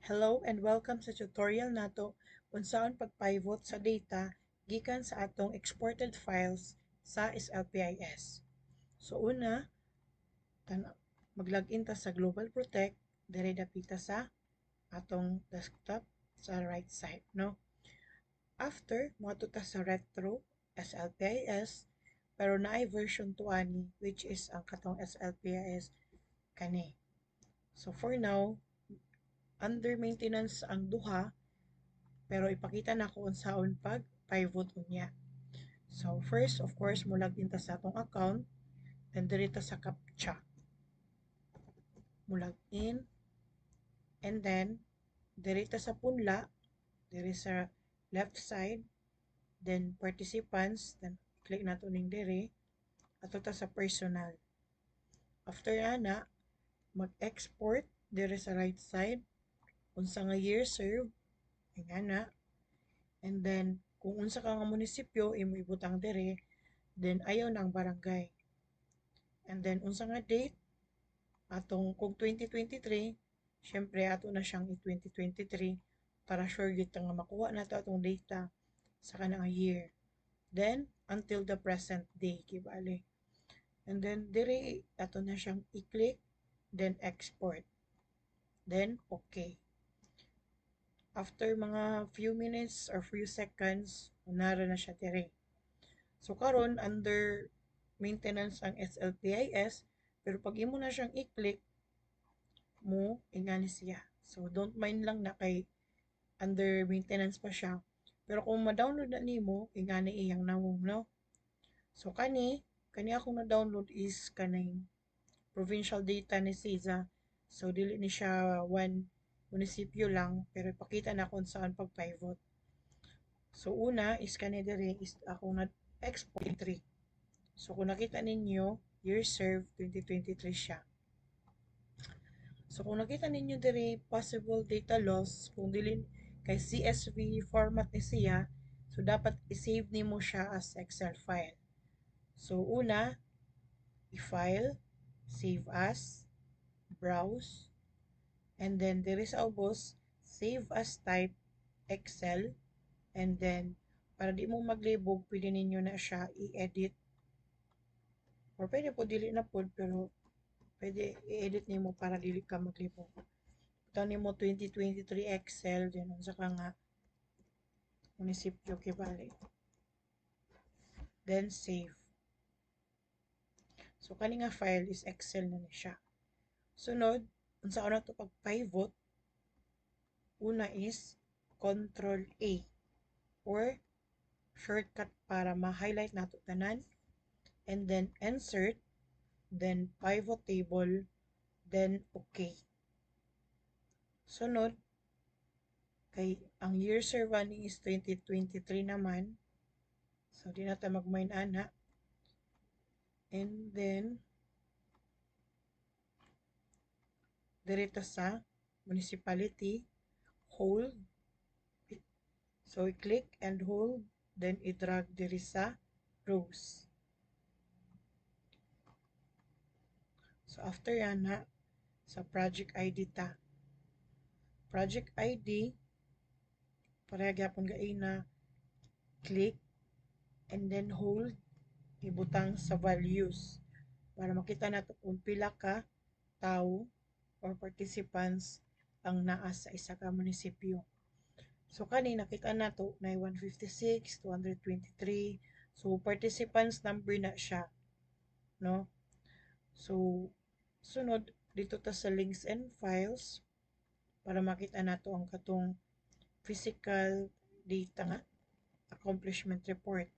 Hello and welcome sa tutorial nato kung saan pagpivot sa data gikan sa atong exported files sa SLPIS. So una, mag-login ta sa Global Protect, dire dapita sa atong desktop sa right side, no? After, moadto ta sa Retro SLPIS, pero naay version 2 ani which is ang katong SLPIS kani. So for now, under maintenance ang duha, pero ipakita na ko unsaon pag pivot unya. So first, of course, mo login ta sa atong account, then diri sa CAPTCHA. Mo login, and then diri sa punla, diri sa left side, then participants, then click nato ning diri, ato ta sa personal. After ana, mag-export diri sa right side, unsa nga year served, ingana, and then kung unsa ka nga munisipyo imo ibutang diri, then ayaw nang barangay. And then unsa nga date atong kung 2023, syempre ato na siyang i-2023 para sure gyud nga makuha nato atong data sa kanang year. Then until the present day kibali. And then diri ato na siyang i-click, then export. Then okay. After mga few minutes or few seconds, nara na siya diri. So karon under maintenance ang SLPIS, pero pag imo na siyang i-click mo, ingani siya. So don't mind lang na kay under maintenance pa siya. Pero kung ma-download na nimo, ingani iyang nawong, no? So kani akong na-download is kaning provincial data ni SIZA. So dili ni siya one munisipyo lang, pero ipakita na kung saan pag-pivot. So una is kani diri is akong na-export 3. So kung nakita ninyo, year served 2023 siya. So kung nakita ninyo diri possible data loss, kung dili kay CSV format ni siya, so dapat i-save nimo siya as Excel file. So una, i-file, save as, browse, and then diri sa ubos, save as type, Excel, and then para di mo maglibog, pwede ninyo na siya i-edit, or pwede po dili na po, pero pwede i-edit nimo para dili ka maglibog. Butang nimo 2023 Excel, then unsa ka nga munisipyo kibali. Then save. So kani nga file is Excel na ni siya. Sunod, unsa na to pag pivot, una is Control A or shortcut para ma-highlight nato tanan, and then insert, then pivot table, then okay. Sunod, kay ang year served ni is 2023 naman, so di na ta mag-mine ana, and then dirito sa municipality, hold, so i-click and hold, then i-drag diri sa rows. So after yan na, sa project ID ta. Project ID, para gyapon gaina, click, and then hold, ibutang sa values. Para makita nato kung pila ka tao or participants ang naa sa isa ka munisipyo. So kani nakita nato na 156, 223. So participants number na siya, no? So sunod dito ta sa links and files para makita nato ang katong physical data nga accomplishment report.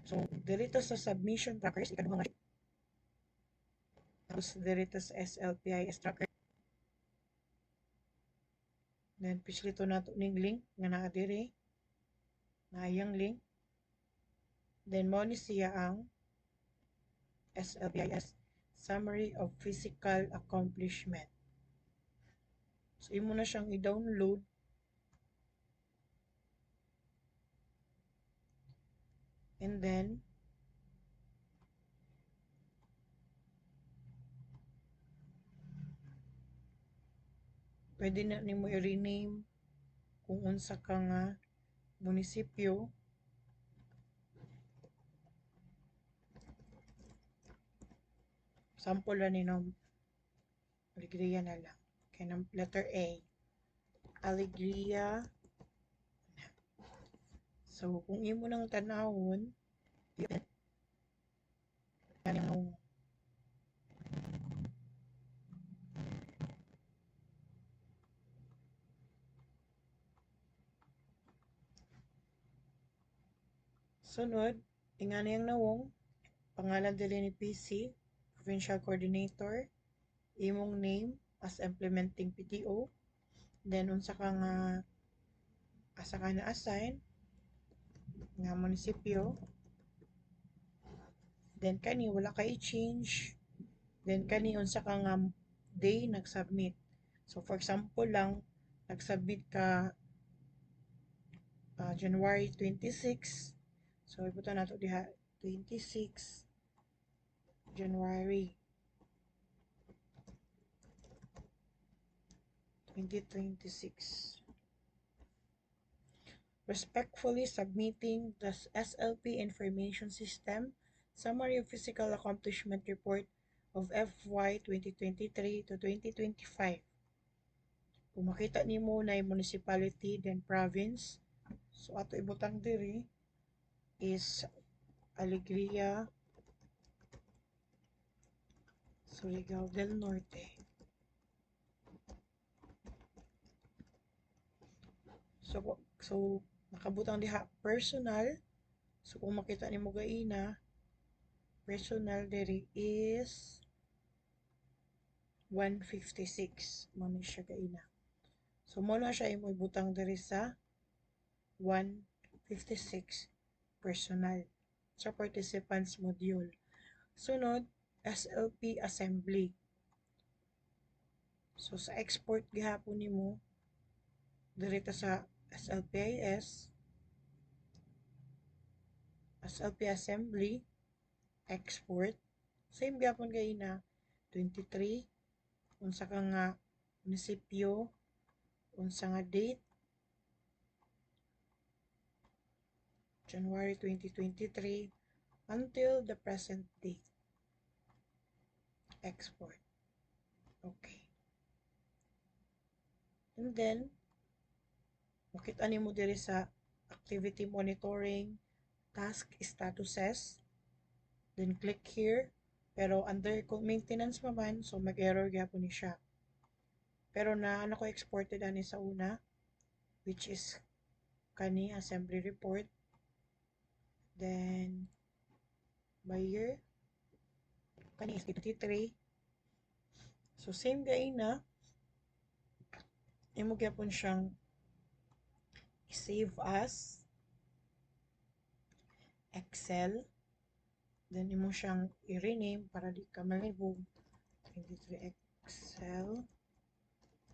So dito sa submission trackers ikaduha nga, tapos dito sa SLPIS tracker, then pislito nato ning link nga naa diri, naayang link, then mao ni siya ang SLPIS Summary of Physical Accomplishment. So imo na siyang i-download, and then pwede na nimo i-rename kung unsa ka nga munisipyo. Sample na ni Alegria na lang. Kaya ng letter A. Alegria. So, kung imo nang tanawon, yan sunod, ingana yung nawong, pangalan dili ni PC, Provincial Coordinator, imong name as implementing PTO, then unsa ka nga asa ka na assign nga munisipyo, then kani wala ka i-change, then kani unsa ka nga day nag-submit. So for example lang, nag-submit ka January 26. So ibutan nato diha 26 January 2026. Respectfully submitting the SLP Information System Summary of Physical Accomplishment Report of FY 2023 to 2025. Kung makita nimo na yung municipality then province, so ato ibutang diri is Alegria, Surigao del Norte. So nakabutang diha personal. So kung makita nimo gaina, personal diri is 156 mo ni siya gaina. So mo na siya imo ibutang diri sa 156 personal sa participants module. Sunod, SLP assembly. So sa export gihapon nimo diri ta sa SLPIS, SLP assembly, export. Same gihapon gaina 23 unsa ka nga munisipyo, unsa nga date, January 2023 until the present date. Export. Okay. And then, makita nimo diri sa activity monitoring, task statuses. Then click here. Pero under maintenance pa man, so mag-error gyapon ni siya. Pero na ko exported ani sa una, which is kani assembly report. Then by year, kani is 23. So same gaina, imo gyapon siyang save as Excel. Then imo siyang i-rename para di ka malibog. 23 Excel.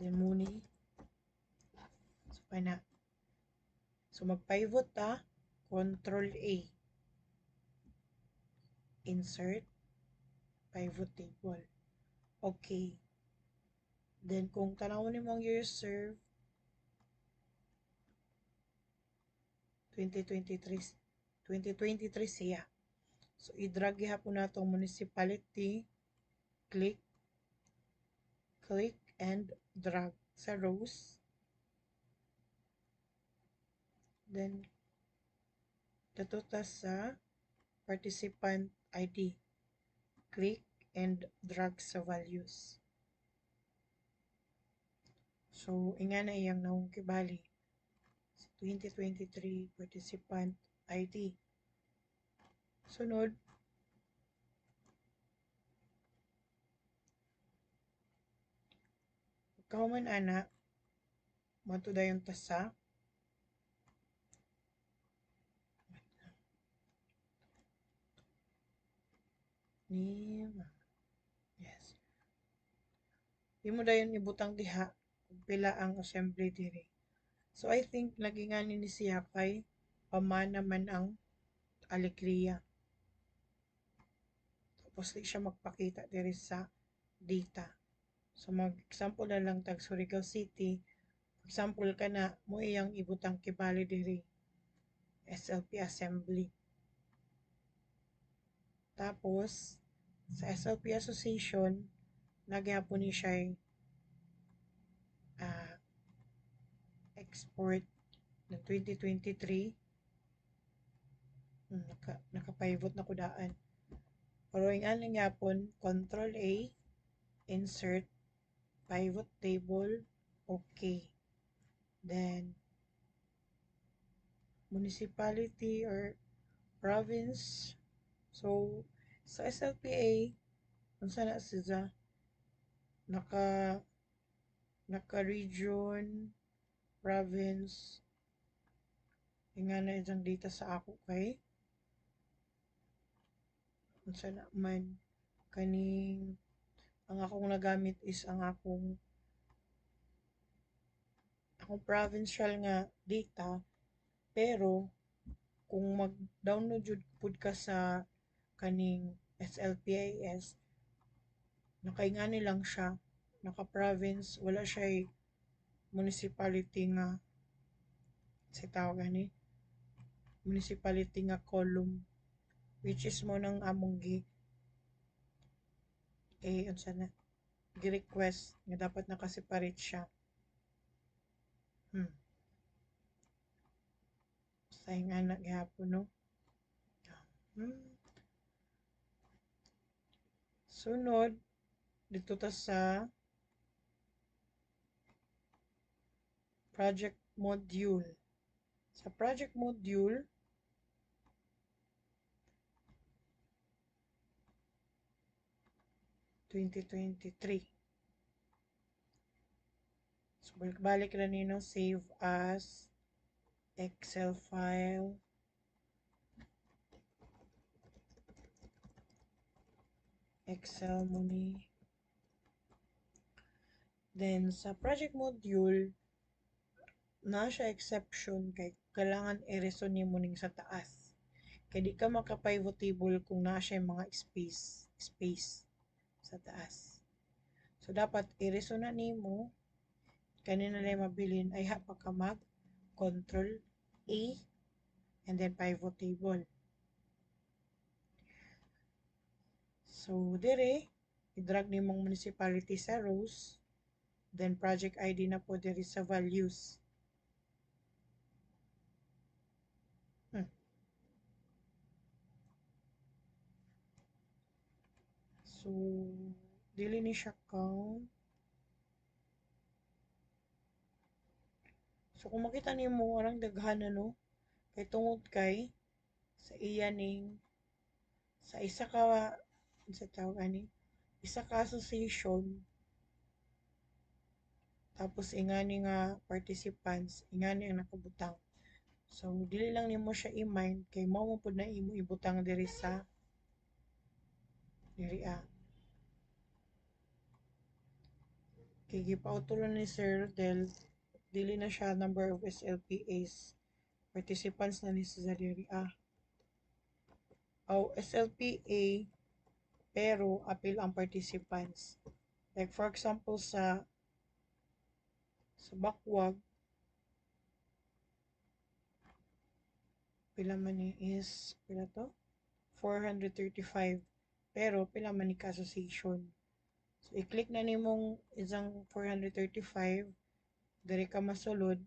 Then muni. So kana. So mag-pivot ta, Control A. Insert pivot table. Okay. Then kung tanawon nimo ang year served 2023 siya. So i-drag gihapon natong municipality, click and drag sa rows. Then datuta sa participant ID. Click and drag sa values. So ingana iyang naong kibali. 2023 participant ID. Sunod, kauman ana, mato dayon ta sa name. Yes. Di mo dayon ibutang diha kung pila ang assembly diri. So I think lagi nga ni siya kay pamana man ang Alegria. Tapos di siya magpakita diri sa data. So mag-example na lang tag Surigao City. Example ka na mo iyang ibutang kibali diri SLP Assembly. Tapos sa SLP Association nagyapon ni siya export ng 2023. Naka-pivot na ko daan. Pero yung aling yapon, Control A, insert, pivot table, okay. Then, municipality or province. So, sa SLPA, kung saan na siya, naka-region, province, nga na isang data sa ako kay, kung saan na man, kaning, ang akong nagamit is ang akong provincial nga data, pero kung mag-download jud pud ka sa kaning SLPIS, nakaingani lang siya, naka-province, wala siya municipality nga sa tawag gani municipality nga column, which is mo nang among unsa na gi-request nga dapat naka-separate siya. Sayang anak gihapon no. Sunod dito ta sa project module. Sa project module, (2023). So, balik na nino, save as Excel file. Excel mo ni. Then, sa project module, na siya exception kay kailangan i-reson ni mo ning sa taas. Kaya di ka maka-pivot table kung na siya mga space sa taas. So, dapat i-reson na ni mo. Kanina na mabilin ay hapa ka mag Control A and then pivot table. So, dire, i-drag ni mong municipality sa rows, then project ID na po dire sa values. So, dili ni siya count. So, kung makita ni mo, arang daghan na no, kay tungod kay, sa iya ning, sa isa ka, sa tawag ani, isa ka association, tapos ingani nga participants, ingani ang nakabutang. So, dili lang nimo siya i-mind, kay mao mo pud na imo ibutang diri sa diri kay gipauturan ni Sir Del, dili na siya number of SLPAs, participants na ni sa diri SLPA, pero apil ang participants. Like for example sa Bakwag, pila man ni is pila to 435, pero pila man ni ka-association. So i-click na nimong isang 435, diri ka masulod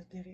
diri